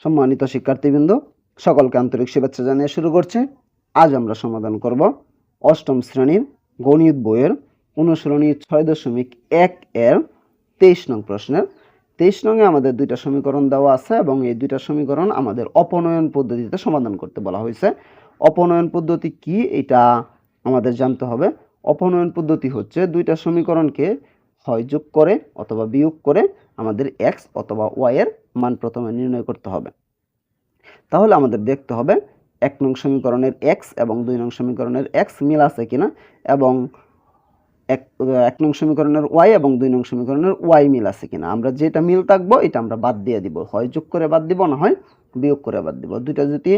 সম্মানিত শিক্ষার্থীবৃন্দ, সকলকে আন্তরিক শুভেচ্ছা জানিয়ে শুরু করছি। আজ আমরা সমাধান করব অষ্টম শ্রেণীর গণিত বইয়ের অনুসরণী 6.1 এর 23 নং প্রশ্নের 23 নংয়ে আমাদের দুইটা সমীকরণ দেওয়া আছে এবং এই দুইটা সমীকরণ আমাদের অপনয়ন পদ্ধতিতে সমাধান করতে বলা হয়েছে। অপনয়ন পদ্ধতি কি এটা আমাদের জানতে হবে। অপনয়ন পদ্ধতি হচ্ছে দুইটা সমীকরণকে হয় যোগ করে অথবা বিয়োগ করে আমাদের এক্স অথবা ওয়াই এর মান প্রথমে নির্ণয় করতে হবে। তাহলে আমাদের দেখতে হবে 1 নং সমীকরণের এক্স এবং 2 নং সমীকরণের এক্স মিল আছে কিনা এবং 1 নং সমীকরণের ওয়াই এবং 2 নং সমীকরণের ওয়াই মিল আছে কিনা। আমরা যেটা মিল থাকবো এটা আমরা বাদ দিয়ে দিব, হয় যোগ করে বাদ দিব না হয় বিয়োগ করে বাদ দিব। দুইটা যদি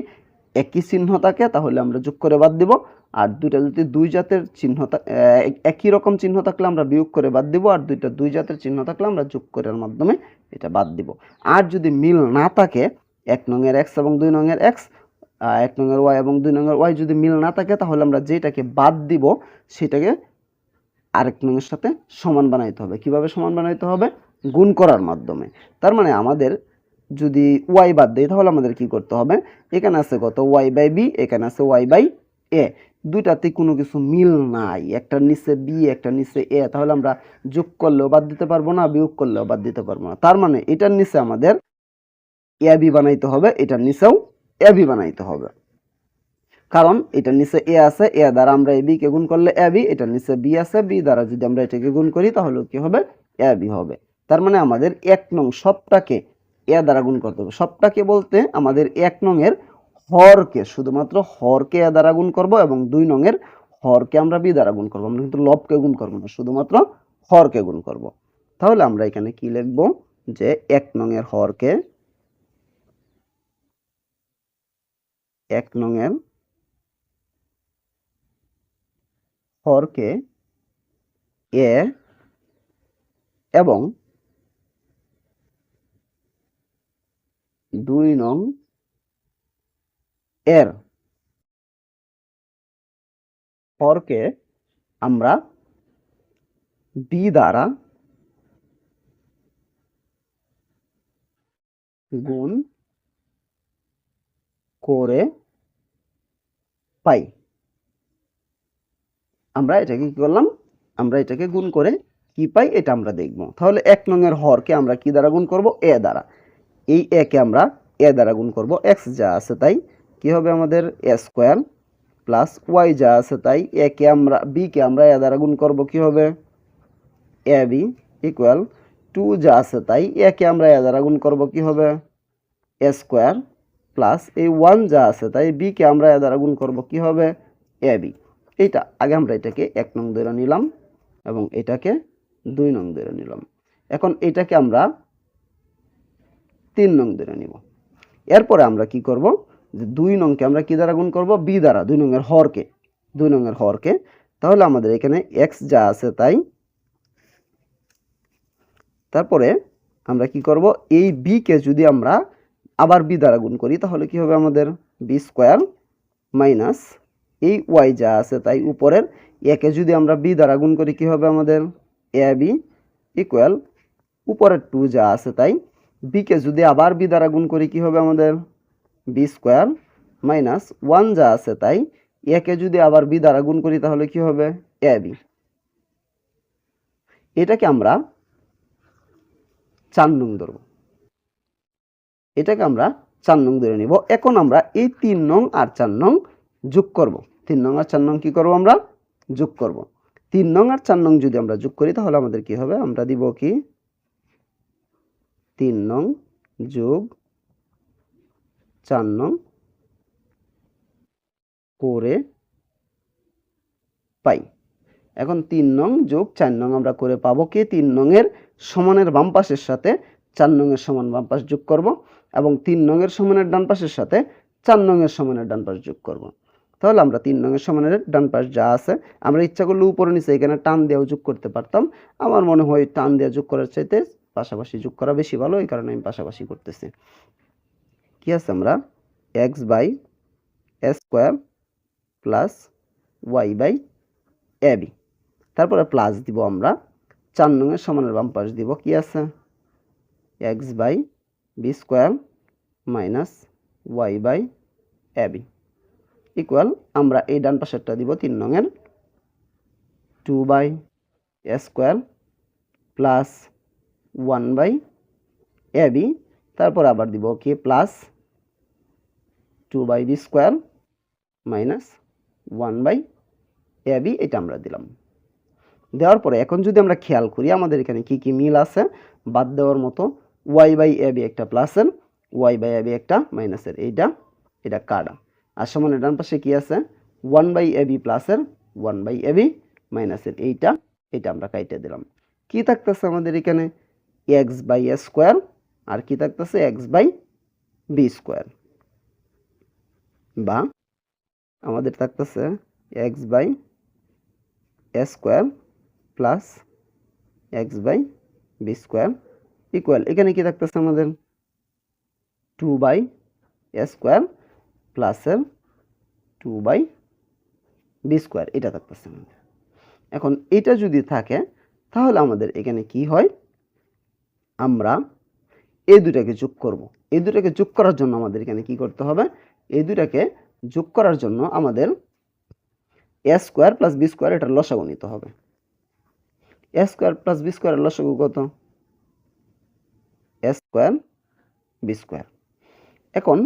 একই চিহ্ন থাকে তাহলে আমরা যোগ করে বাদ দিব, আর দুইটা যদি দুই জাতের চিহ্ন একই রকম চিহ্ন থাকলে আমরা বিয়োগ করে বাদ দিব, আর দুইটা দুই জাতের চিহ্ন থাকলে আমরা যোগ করার মাধ্যমে এটা বাদ দিব। আর যদি মিল না থাকে 1 নং এর এক্স এবং 2 নং এর এক্স, 1 নং এর ওয়াই এবং 2 নং এর ওয়াই যদি মিল না থাকে তাহলে আমরা যেটাকে বাদ দিব সেটাকে আরেক নং এর সাথে সমান বানাইতে হবে। কিভাবে সমান বানাইতে হবে? গুণ করার মাধ্যমে। তার মানে আমাদের যদি ওয়াই বাদ দেই তাহলে আমাদের কি করতে হবে? এখানে আছে কত ওয়াই বাই বি, এখানে আছে ওয়াই বাই এ, দুইটাতে কোনো কিছু মিল নাই, একটার নিচে বি একটার নিচে এ, তাহলে আমরা যোগ করলেও বাদ দিতে পারবো না, বিয়োগ করলেও বাদ দিতে পারবো না। তার মানে এটার নিচে আমাদের এ বি বানাইতে হবে, এটার নিচেও এ বি বানাইতে হবে, কারণ এটার নিচে এ আছে, এ দ্বারা আমরা এ বি কে গুণ করলে এ বি, এটার নিচে বি আছে, বি দ্বারা যদি আমরা এটাকে গুণ করি তাহলে কি হবে? এ বি হবে। তার মানে আমাদের 1 নং সবটাকে এ দ্বারা গুণ করতে হবে। সবটাকে বলতে আমাদের 1 নং এর হরকে, শুধুমাত্র হরকে এ দ্বারা গুণ করব এবং 2 নং এর হরকে আমরা বি দ্বারা গুণ করব। আমরা কিন্তু লবকে গুণ করব না, শুধুমাত্র হরকে গুণ করব। তাহলে আমরা এখানে কি লিখব? যে 1 নং এর হরকে 1 নং এর হরকে এ এবং 2 নং এর হরকে আমরা বি দ্বারা গুণ করে পাই। আমরা এটাকে কি করলাম? আমরা এটাকে গুণ করে কি পাই এটা আমরা দেখব। তাহলে 1 নং এর হরকে আমরা কি দ্বারা গুণ করব? এ দ্বারা। এই এ কে আমরা এ দ্বারা গুণ করব, এক্স যা আছে তাই কি হবে আমাদের এ স্কয়ার প্লাস ওয়াই যা আছে তাই এ কে আমরা বি কে আমরা এ দ্বারা গুণ করব, কি হবে? এ বি ইকুয়াল 2 যা আছে তাই এ কে আমরা এ দ্বারা গুণ করব, কি হবে? এ স্কয়ার প্লাস এই 1 যা আছে তাই বি কে আমরা এ দ্বারা গুণ করব, কি হবে? A B. এইটা আগে আমরা এটাকে 1 নং ধরে নিলাম এবং এটাকে 2 নং ধরে নিলাম। এখন এটাকে আমরা 3 নং ধরে নিব। এরপরে আমরা কি করব? যে 2 নংকে আমরা কি দ্বারা গুণ করব? বি দ্বারা, 2 নং এর হরকে, 2 নং এর হরকে। তাহলে আমাদের এখানে এক্স যা আছে তাই, তারপরে আমরা কি করব? এই বি কে যদি আমরা আবার বি দ্বারা গুণ করি তাহলে কি হবে আমাদের? বি স্কয়ার মাইনাস এই ওয়াই যা আছে তাই উপরের একে যদি আমরা বি দ্বারা গুণ করি কি হবে আমাদের? এ বি ইকুয়াল উপরের 2 যা আছে তাই বি কে যদি আবার বি দ্বারা গুণ করি কি হবে আমাদের? বি স্কয়ার মাইনাস 1 যা আছে তাই একে যদি আবার বি দ্বারা গুণ করি তাহলে কি হবে? A B. এটাকে আমরা 4 নং ধরব, এটাকে আমরা 4 নং ধরে নিব। এখন আমরা এই 3 নং আর 4 নং যোগ করব। 3 নং আর 4 নং কি করব? আমরা যোগ করব। 3 নং আর 4 নং যদি আমরা যোগ করি তাহলে আমাদের কি হবে? আমরা দিব কি 3 নং যোগ 4 নং করে পাই। এখন 3 নং যোগ 4 নং আমরা করে পাবো কি? 3 নং এর সমানের বাম পাশের সাথে 4 নং এর সমান বাম পাশ যোগ করব এবং 3 নং এর সমানের ডান পাশের সাথে 4 নং এর সমানের ডান পাশ যোগ করব। তাহলে আমরা 3 নং এর সমানের ডান পাশ যা আছে আমরা ইচ্ছা করলে উপরে নিচে এখানে টান দিয়েও যোগ করতে পারতাম। আমার মনে হয় টান দিয়ে যোগ করার চাইতে পাশাপাশি যোগ করা বেশি ভালো, এই কারণে আমি পাশাপাশি করতেছি। কি আছে? আমরা x by a square plus y by a b, তারপরে প্লাস দিব আমরা 4 নং এর সমানের বাম পাশ দিব কি আছে? X by b square minus y by a b equal আমরা এই ডান পাশেরটা দিব 3 নংয়ের 2 by a square plus 1 by a b, তারপর আবার দিব কি plus 2 by b square minus 1 by a b, এটা আমরা দিলাম। দেওয়ার পরে এখন যদি আমরা খেয়াল করি আমাদের এখানে কি কি মিল আছে বাদ দেওয়ার মতো, ওয়াই বাই এ বি একটা প্লাসের, ওয়াই বাই এ বি একটা মাইনাসের, এটা কাটা। আর সমানের ডান পাশে কি আছে 1 বাই এ বি প্লাসের 1 বাই এ বি মাইনাসের, এটা আমরা কাইটে দিলাম। কি থাকতেছে আমাদের এখানে এক্স বাই এ স্কোয়ার, আর কি থাকতেছে এক্স বাই বি স্কোয়ার, বা আমাদের থাকতেছে x by a square plus x by b square equal এখানে কি থাকতেছে আমাদের 2 বাই এ স্কোয়ার প্লাসের 2 বাই বি স্কোয়ার, এটা থাকতেছে আমাদের। এখন এটা যদি থাকে তাহলে আমাদের এখানে কি হয়, আমরা এই দুটাকে যোগ করব। এই দুটাকে যোগ করার জন্য আমাদের এখানে কি করতে হবে, এই দুটাকে যোগ করার জন্য আমাদের এ স্কোয়ার প্লাস বি স্কোয়ার এটার লসাগু নিতে হবে। এ স্কোয়ার প্লাস বি স্কোয়ারের লসাগু কত, এ স্কোয়ার বি স্কোয়ার। এখন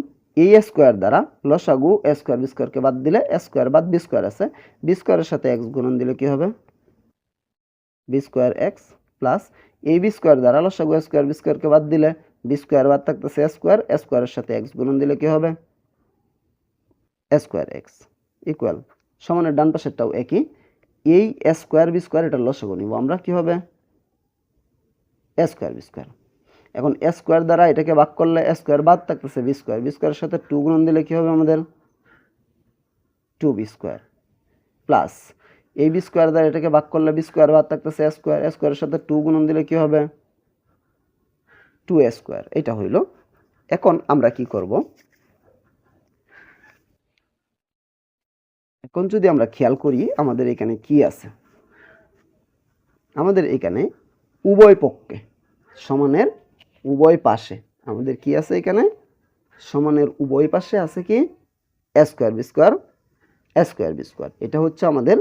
এই স্কোয়ার দ্বারা লসাগু এ স্কোয়ার বি স্কোয়ারকে বাদ দিলে এ স্কোয়ার বাদ বি স্কোয়ার আছে, বি স্কোয়ারের সাথে এক্স গুণন দিলে কি হবে বি স্কোয়ার এক্স, প্লাস এই বি স্কোয়ার দ্বারা লসাগু এ স্কোয়ার বি স্কোয়ারকে বাদ দিলে বি স্কোয়ার বাদ থাকতেছে এ স্কোয়ারের সাথে এক্স গুণন দিলে কি হবে এ স্কোয়ার এক্স ইকুয়াল সমানের ডান পাশেরটাও একই, এই এ স্কোয়ার বি স্কোয়ার এটা লসাগু নিব আমরা, কি হবে এ স্কোয়ার বি স্কোয়ার। এখন এ স্কোয়ার দ্বারা এটাকে ভাগ করলে এ স্কোয়ার বাদ থাকতেছে বি স্কোয়ার, বি স্কোয়ারের সাথে 2 গুণন দিলে কি হবে আমাদের 2 বি স্কোয়ার, প্লাস এই বি স্কোয়ার দ্বারা এটাকে ভাগ করলে বি স্কোয়ার বাদ থাকতেছে এ স্কোয়ারের সাথে 2 গুণন দিলে কি হবে 2 এ স্কোয়ার, এটা হইল। এখন আমরা কি করব, এখন যদি আমরা খেয়াল করি আমাদের এখানে কি আছে, আমাদের এখানে উভয় পক্ষে সমানের উভয় পাশে আমাদের কি আছে, এখানে সমানের উভয় পাশে আছে কি এ স্কোয়ার বি স্কোয়ার, এ স্কোয়ার বি স্কোয়ার, এটা হচ্ছে আমাদের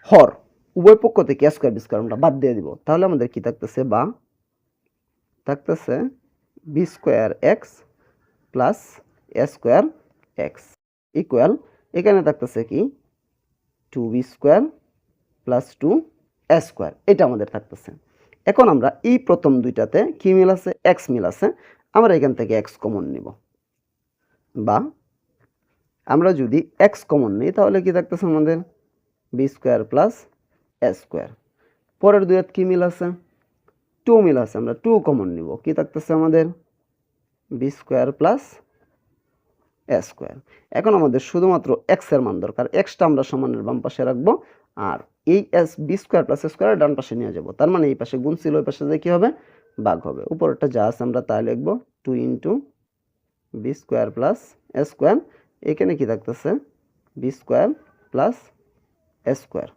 হর। উভয় পক্ষ থেকে এ স্কোয়ার বি স্কোয়ার আমরা বাদ দিয়ে দিব, তাহলে আমাদের কি থাকতেছে, বা থাকতেছে বি স্কোয়ার এক্স প্লাস এ স্কোয়ার এক্স ইকুয়াল এখানে থাকতেছে কি 2 বি স্কোয়ার প্লাস 2 এ স্কোয়ার, এটা আমাদের থাকতেছে। এখন আমরা এই প্রথম দুইটাতে কি মিল আছে এক্স মিল আছে, আমরা এখান থেকে এক্স কমন নিব, বা আমরা যদি এক্স কমন নিই তাহলে কি থাকতেছে আমাদের বি স্কোয়ার প্লাস এ স্কোয়ার। পরের দুইটাত কি মিল আছে 2 মিল আছে, আমরা 2 কমন নিব, কি থাকতেছে আমাদের বি স্কোয়ার প্লাস এ স্কোয়ার। এখন আমাদের শুধুমাত্র এক্স এর মান দরকার, এক্সটা আমরা সমানের বাম পাশে রাখবো, আর এই S B square plus square ডান পাশে নিয়ে যাব, তার মানে এই পাশে গুণ ছিল ওই পাশে যে কি হবে ভাগ হবে, উপরটা যা আছে আমরা তাই লিখবো 2 ইন্টু বি স্কোয়ার প্লাস এ স্কোয়ার, এখানে কি থাকতেছে বি স্কোয়ার প্লাস এ স্কোয়ার,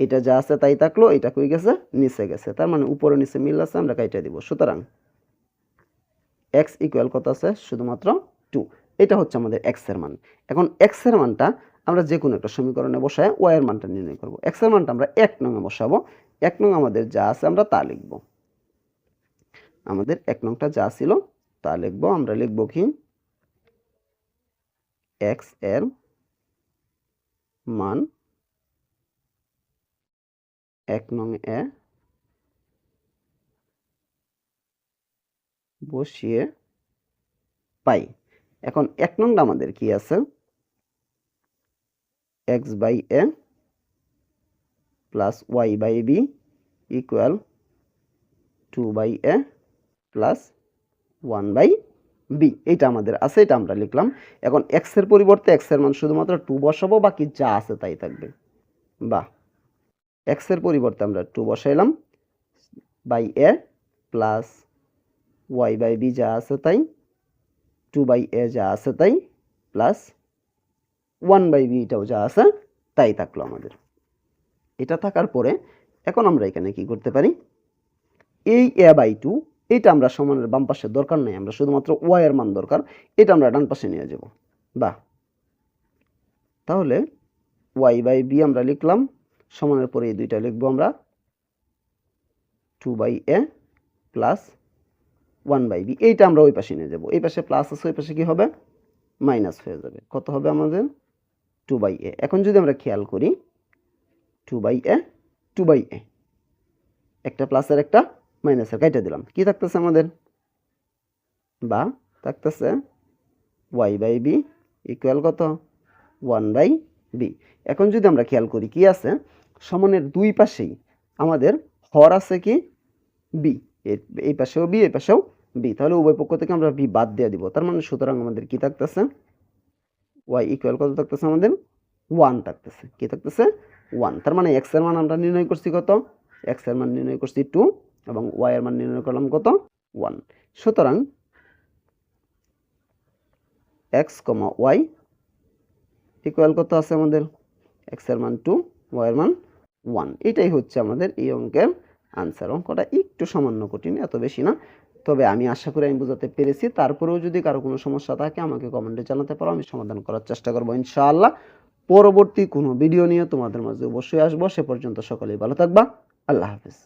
এটা যা আছে তাই থাকলো, এটা কই গেছে নিচে গেছে, তার মানে উপরে নিচে মিল আছে আমরা কাইটা দিব। সুতরাং এক্স ইকুয়াল কত আছে শুধুমাত্র 2, এটা হচ্ছে আমাদের এক্স এর মান। এখন এক্স এর মানটা আমরা যে কোনো একটা সমীকরণে বসায় ওয়াই এর মানটা নির্ণয় করব। এক্স এর মানটা আমরা 1 নং এ বসাবো, 1 নং আমাদের যা আছে আমরা তা লিখব, আমাদের 1 নংটা যা ছিল তা লিখব, আমরা লিখব কি এক্স এর মান 1 নং এ বসিয়ে পাই। এখন 1 নংটা আমাদের কি আছে x by a plus y by b equal 2 by a plus 1 by b, এটা আমাদের আছে, এটা আমরা লিখলাম। এখন এক্স এর পরিবর্তে এক্স এর মান শুধুমাত্র 2 বসাবো, বাকি যা আছে তাই থাকবে, বা এক্স এর পরিবর্তে আমরা 2 বসাইলাম by a plus y by b যা আছে তাই, 2 বাই এ যা আছে তাই, প্লাস 1 বাই বি এটাও যা আছে তাই থাকলো আমাদের। এটা থাকার পরে এখন আমরা এখানে কি করতে পারি, এই এ বাই 2 এটা আমরা সমানের বাম পাশে দরকার নেই, আমরা শুধুমাত্র ওয়াই এর মান দরকার, এটা আমরা ডান পাশে নিয়ে যাব। বাহ, তাহলে ওয়াই বাই বি আমরা লিখলাম, সমানের পরে এই দুইটা লিখবো আমরা 2/a প্লাস 1/b, এইটা আমরা ওই পাশে নিয়ে যাব। এই পাশে প্লাস আছে, ওই পাশে কি হবে, মাইনাস হয়ে যাবে। কত হবে আমাদের 2/a। এখন যদি আমরা খেয়াল করি 2/a 2/a, একটা প্লাসের একটা মাইনাসের কাইটা দিলাম, কি থাকতেছে আমাদের, বা থাকতেছে y/b ইকুয়াল কত 1/b। এখন যদি আমরা খেয়াল করি কি আছে, সমানের দুই পাশেই আমাদের হর আছে কি বি, এই পাশেও বি এই পাশেও বি, তাহলে উভয় পক্ষ থেকে আমরা বি বাদ দিয়ে দিব। তার মানে সুতরাং আমাদের কি থাকতেছে, y ইকুয়াল কত থাকতেছে আমাদের 1 থাকতেছে। কি থাকতেছে 1। তার মানে x এর মান আমরা নির্ণয় করছি কত, x এর মান নির্ণয় করছি 2 এবং y এর মান নির্ণয় করলাম কত 1। সুতরাং x, y ইকুয়াল কত আছে আমাদের, x এর মান 2, y এর মান 1। এটাই হচ্ছে আমাদের এই অঙ্কের আনসার। অঙ্কটা একটু সামান্য কঠিন, এত বেশি না, তবে আমি আশা করি আমি বোঝাতে পেরেছি। তারপরেও যদি কারো কোনো সমস্যা থাকে আমাকে কমেন্টে জানাতে পারো, আমি সমাধান করার চেষ্টা করবো ইনশাআল্লাহ। পরবর্তী কোনো ভিডিও নিয়ে তোমাদের মাঝে অবশ্যই আসবো। সে পর্যন্ত সকলেই ভালো থাকবা। আল্লাহ হাফেজ।